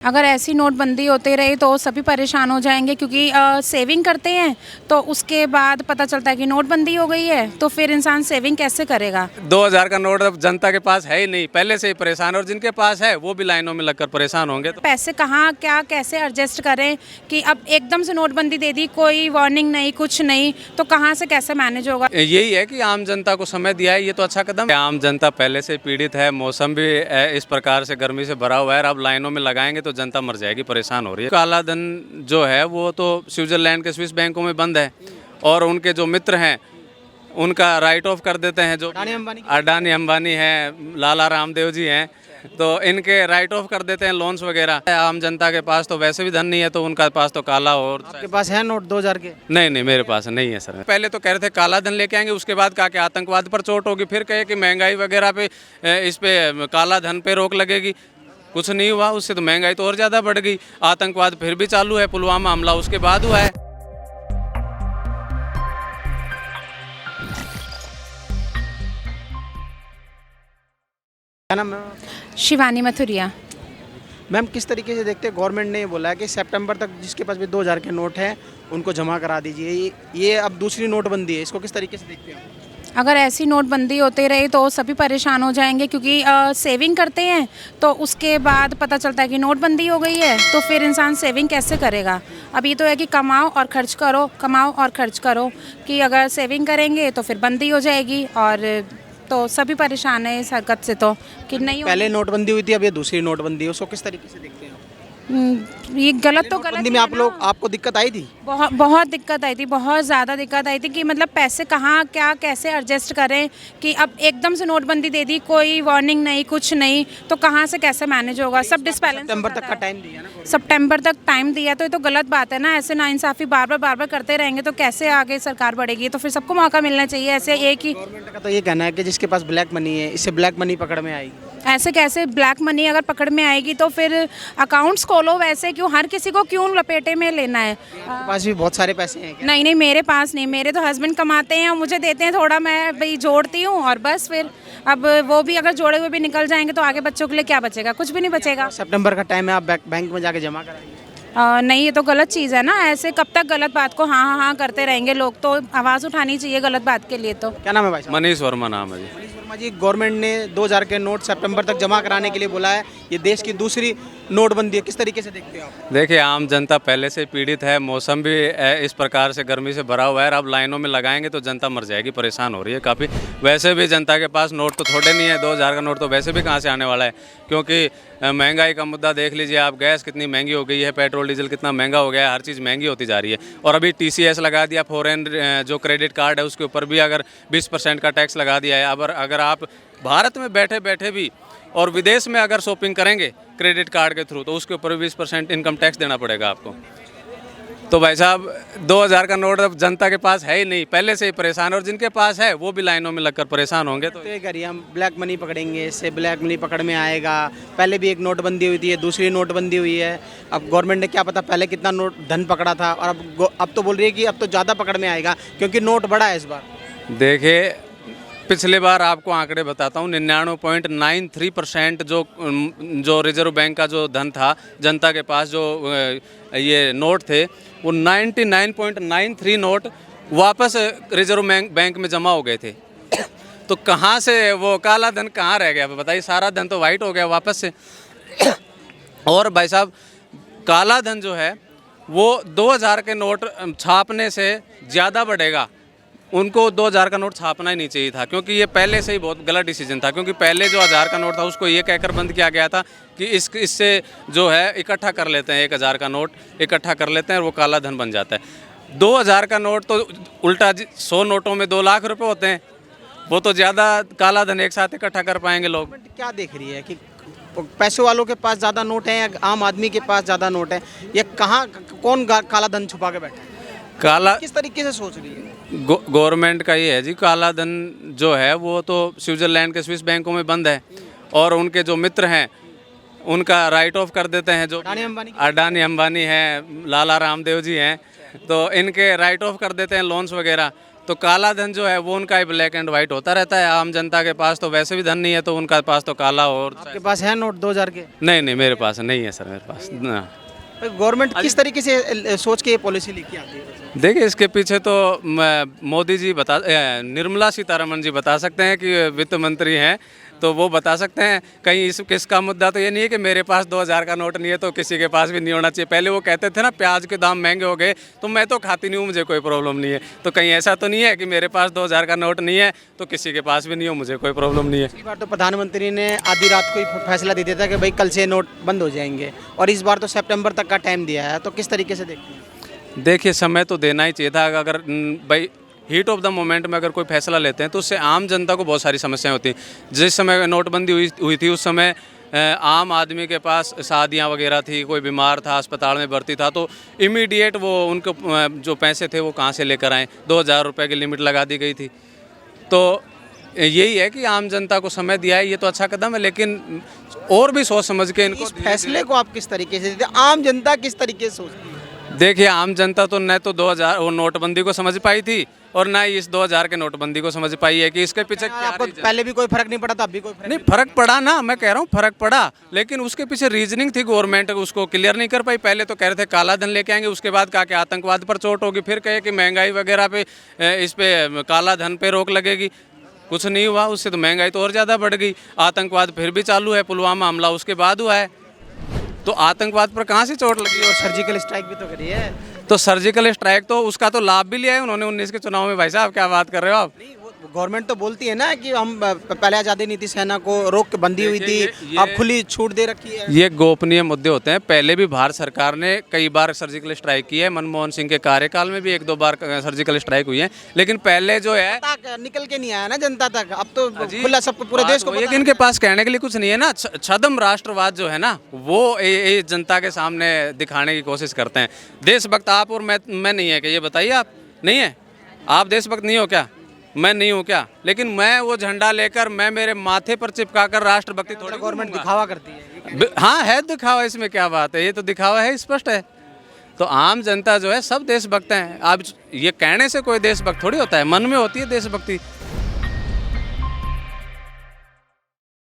अगर ऐसी नोटबंदी होते रही तो सभी परेशान हो जाएंगे क्योंकि सेविंग करते हैं तो उसके बाद पता चलता है कि नोटबंदी हो गई है तो फिर इंसान सेविंग कैसे करेगा। 2000 का नोट अब जनता के पास है ही नहीं, पहले से ही परेशान, और जिनके पास है वो भी लाइनों में लगकर परेशान होंगे। तो पैसे कहाँ क्या कैसे एडजस्ट करें कि अब एकदम से नोटबंदी दे दी, कोई वार्निंग नहीं कुछ नहीं, तो कहाँ से कैसे मैनेज होगा। यही है कि आम जनता को समय दिया है, ये तो अच्छा कदम है। आम जनता पहले से पीड़ित है, मौसम भी इस प्रकार से गर्मी से भरा हुआ है, अब लाइनों में लगाएंगे तो जनता मर जाएगी, परेशान हो रही है। काला धन जो है वो तो स्विट्जरलैंड के स्विस बैंकों में बंद है, और उनके जो मित्र हैं उनका राइट ऑफ कर देते हैं। जो अडानी अंबानी हैं, लाला रामदेव जी हैं, तो इनके राइट ऑफ कर देते हैं लोन्स वगैरह। आम जनता के पास तो वैसे भी धन नहीं है, तो उनका पास तो काला। और आपके पास है नोट 2000 के? नहीं, मेरे पास नहीं है सर। पहले तो कह रहे थे काला धन लेके आएंगे, उसके बाद कहा कि आतंकवाद पर चोट होगी, फिर कहे कि महंगाई वगैरह पे इस पे काला धन पे रोक लगेगी। कुछ नहीं हुआ, उससे तो महंगाई तो और ज़्यादा बढ़ गई। आतंकवाद फिर भी चालू है, पुलवामा हमला उसके बाद हुआ है। क्या नाम है? शिवानी मथुरिया। मैम, किस तरीके से देखते हैं, गवर्नमेंट ने ये बोला है कि सितंबर तक जिसके पास भी 2000 के नोट हैं उनको जमा करा दीजिए। ये अब दूसरी नोटबंदी है, इसको किस तरीके से देखते हैं? अगर ऐसी नोटबंदी होते रही तो सभी परेशान हो जाएंगे क्योंकि सेविंग करते हैं तो उसके बाद पता चलता है कि नोटबंदी हो गई है तो फिर इंसान सेविंग कैसे करेगा। अब ये तो है कि कमाओ और खर्च करो, कमाओ और खर्च करो, कि अगर सेविंग करेंगे तो फिर बंदी हो जाएगी, और तो सभी परेशान है इस हरकत से तो कि नहीं। पहले नोटबंदी हुई थी, अब ये दूसरी नोटबंदी है, उसको किस तरीके से देखते हैं? ये गलत तो गलत नोटबंदी में आपको दिक्कत आई थी? बहुत दिक्कत आई थी, बहुत ज़्यादा दिक्कत आई थी कि मतलब पैसे कहाँ क्या कैसे एडजस्ट करें कि अब एकदम से नोटबंदी दे दी, कोई वार्निंग नहीं कुछ नहीं, तो कहाँ से कैसे मैनेज होगा। सब डिसबैलेंस। सितंबर तक का टाइम दिया ना? सितंबर तक टाइम दिया तो ये तो गलत बात है ना। ऐसे नाइंसाफ़ी बार बार करते रहेंगे तो कैसे आगे सरकार बढ़ेगी। तो फिर सबको मौका मिलना चाहिए। ऐसे एक ही गवर्नमेंट का तो ये कहना है कि जिसके पास ब्लैक मनी है, इससे ब्लैक मनी पकड़ में आएगी। ऐसे कैसे ब्लैक मनी अगर पकड़ में आएगी तो फिर अकाउंट्स खोलो। वैसे क्यों हर किसी को क्यों लपेटे में लेना है। आपके पास भी बहुत सारे पैसे हैं क्या? नहीं, मेरे पास नहीं, मेरे तो हस्बैंड कमाते हैं और मुझे देते हैं थोड़ा, मैं भाई जोड़ती हूँ और बस। फिर अब वो भी अगर जोड़े हुए भी निकल जाएंगे तो आगे बच्चों के लिए क्या बचेगा, कुछ भी नहीं बचेगा। सितंबर का टाइम है, आप बैंक में जाके जमा कराइए। नहीं, ये तो गलत चीज़ है ना। ऐसे कब तक गलत बात को हाँ हाँ हाँ करते रहेंगे लोग, तो आवाज़ उठानी चाहिए गलत बात के लिए। तो क्या नाम है भाई साहब? मनीष वर्मा नाम है जी। मनीष वर्मा जी, गवर्नमेंट ने 2000 के नोट सितंबर तक जमा कराने के लिए बोला है। ये देश की दूसरी नोटबंदी है, किस तरीके से देखते हो आप? देखिए, आम जनता पहले से पीड़ित है, मौसम भी इस प्रकार से गर्मी से भरा हुआ है, अब लाइनों में लगाएंगे तो जनता मर जाएगी, परेशान हो रही है काफ़ी। वैसे भी जनता के पास नोट तो थोड़े नहीं है, 2000 का नोट तो वैसे भी कहाँ से आने वाला है, क्योंकि महंगाई का मुद्दा देख लीजिए आप। गैस कितनी महंगी हो गई है, पेट्रोल डीजल कितना महंगा हो गया है, हर चीज़ महंगी होती जा रही है। और अभी TCS लगा दिया, फॉरेन जो क्रेडिट कार्ड है उसके ऊपर भी अगर 20% का टैक्स लगा दिया है। अब अगर आप भारत में बैठे बैठे भी और विदेश में अगर शॉपिंग करेंगे क्रेडिट कार्ड के थ्रू तो उसके ऊपर 20% इनकम टैक्स देना पड़ेगा आपको। तो भाई साहब, 2000 का नोट अब जनता के पास है ही नहीं, पहले से ही परेशान, और जिनके पास है वो भी लाइनों में लगकर परेशान होंगे। तो ये करिए, हम ब्लैक मनी पकड़ेंगे, इससे ब्लैक मनी पकड़ में आएगा। पहले भी एक नोटबंदी हुई थी, दूसरी नोटबंदी हुई है। अब गवर्नमेंट ने क्या पता पहले कितना नोट धन पकड़ा था, और अब तो बोल रही है कि अब तो ज़्यादा पकड़ में आएगा क्योंकि नोट बढ़ा है इस बार। देखिए, पिछले बार आपको आंकड़े बताता हूँ, 99.93% जो रिजर्व बैंक का जो धन था जनता के पास, जो ये नोट थे, वो 99.93 नोट वापस रिजर्व बैंक में जमा हो गए थे। तो कहाँ से वो काला धन कहाँ रह गया बताइए? सारा धन तो वाइट हो गया वापस से। और भाई साहब, काला धन जो है वो 2000 के नोट छापने से ज़्यादा बढ़ेगा। उनको 2000 का नोट छापना ही नहीं चाहिए था, क्योंकि ये पहले से ही बहुत गलत डिसीजन था। क्योंकि पहले जो 1000 का नोट था उसको ये कहकर बंद किया गया था कि इससे जो है इकट्ठा कर लेते हैं, 1000 का नोट इकट्ठा कर लेते हैं और वो काला धन बन जाता है। 2000 का नोट तो उल्टा, 100 नोटों में 2 लाख रुपए होते हैं, वो तो ज़्यादा काला धन एक साथ इकट्ठा कर पाएंगे लोग। क्या देख रही है कि पैसे वालों के पास ज़्यादा नोट है या आम आदमी के पास ज़्यादा नोट है? ये कहाँ कौन काला धन छुपा के बैठा है? काला किस तरीके से सोच रही है गवर्नमेंट का ये है जी, काला धन जो है वो तो स्विट्जरलैंड के स्विस बैंकों में बंद है, और उनके जो मित्र हैं उनका राइट ऑफ कर देते हैं। जो अडानी अंबानी हैं, लाला रामदेव जी हैं, तो इनके राइट ऑफ कर देते हैं लोन्स वगैरह। तो काला धन जो है वो उनका ही ब्लैक एंड वाइट होता रहता है। आम जनता के पास तो वैसे भी धन नहीं है, तो उनका पास तो काला और आपके पास है नोट 2000 के? नहीं नहीं, मेरे पास नहीं है सर, मेरे पास ना। गवर्नमेंट किस तरीके से सोच के ये पॉलिसी लेके आती है? देखिए, इसके पीछे तो मोदी जी निर्मला सीतारमण जी बता सकते हैं कि वित्त मंत्री हैं, तो वो बता सकते हैं। कहीं किसका मुद्दा तो ये नहीं है कि मेरे पास 2000 का नोट नहीं है तो किसी के पास भी नहीं होना चाहिए। पहले वो कहते थे ना, प्याज के दाम महंगे हो गए तो मैं तो खाती नहीं हूँ, मुझे कोई प्रॉब्लम नहीं है। तो कहीं ऐसा तो नहीं है कि मेरे पास 2000 का नोट नहीं है तो किसी के पास भी नहीं हो, मुझे कोई प्रॉब्लम नहीं है। पिछली बार तो प्रधानमंत्री ने आधी रात को ही फैसला दे दिया था कि भाई कल से नोट बंद हो जाएंगे, और इस बार तो सितंबर तक का टाइम दिया है, तो किस तरीके से देखते हैं? देखिए, समय तो देना ही चाहिए था। अगर भाई हीट ऑफ द मोमेंट में अगर कोई फैसला लेते हैं तो उससे आम जनता को बहुत सारी समस्याएं होती हैं। जिस समय नोटबंदी हुई थी उस समय आम आदमी के पास शादियां वगैरह थी, कोई बीमार था, अस्पताल में भर्ती था, तो इमीडिएट वो उनको जो पैसे थे वो कहाँ से लेकर आए। 2000 रुपये की लिमिट लगा दी गई थी। तो यही है कि आम जनता को समय दिया है, ये तो अच्छा कदम है, लेकिन और भी सोच समझ के इनको इस फैसले को आप किस तरीके से देते हैं? आम जनता किस तरीके से सोचती है? देखिए, आम जनता तो न तो 2000 वो नोटबंदी को समझ पाई थी और ना ही इस 2000 के नोटबंदी को समझ पाई है कि इसके पीछे क्या आपको रीजन। पहले भी कोई फर्क नहीं पड़ा था, अब भी कोई फर्क नहीं, फर्क पड़ा ना, मैं कह रहा हूँ फर्क पड़ा, लेकिन उसके पीछे रीजनिंग थी, गवर्नमेंट उसको क्लियर नहीं कर पाई। पहले तो कह रहे थे काला धन लेके आएंगे, उसके बाद कहा कि आतंकवाद पर चोट होगी, फिर कहे कि महंगाई वगैरह पे इस पे काला धन पे रोक लगेगी। कुछ नहीं हुआ, उससे तो महंगाई तो और ज़्यादा बढ़ गई। आतंकवाद फिर भी चालू है, पुलवामा हमला उसके बाद हुआ है, तो आतंकवाद पर कहाँ से चोट लगी? और सर्जिकल स्ट्राइक भी तो करी है। तो सर्जिकल स्ट्राइक तो उसका तो लाभ भी लिया है उन्होंने 19 के चुनाव में। भाई साहब, क्या बात कर रहे हो आप? नहीं, वो गवर्नमेंट तो बोलती है ना कि हम पहले आज़ादी नीति सेना को रोक के बंदी हुई थी, अब खुली छूट दे रखी है। ये गोपनीय मुद्दे होते हैं। पहले भी भारत सरकार ने कई बार सर्जिकल स्ट्राइक की है, मनमोहन सिंह के कार्यकाल में भी 1-2 बार सर्जिकल स्ट्राइक हुई है, लेकिन पहले जो है निकल के नहीं आया ना जनता तक, अब तो खुला सबको, पूरे देश को। लेकिन इनके पास कहने के लिए कुछ नहीं है ना। छद्म राष्ट्रवाद जो है ना, वो जनता के सामने दिखाने की कोशिश करते हैं। देशभक्त आप और मैं नहीं है कि ये बताइए, आप नहीं है? आप देशभक्त नहीं हो क्या? मैं नहीं हूँ क्या? लेकिन मैं वो झंडा लेकर, मैं मेरे माथे पर चिपकाकर राष्ट्रभक्ति थोड़ी गवर्नमेंट दिखावा करती है। हाँ, है दिखावा, इसमें क्या बात है? ये तो दिखावा है, स्पष्ट है। तो आम जनता जो है सब देशभक्त हैं। आप ये कहने से कोई देशभक्त थोड़ी होता है, मन में होती है देशभक्ति।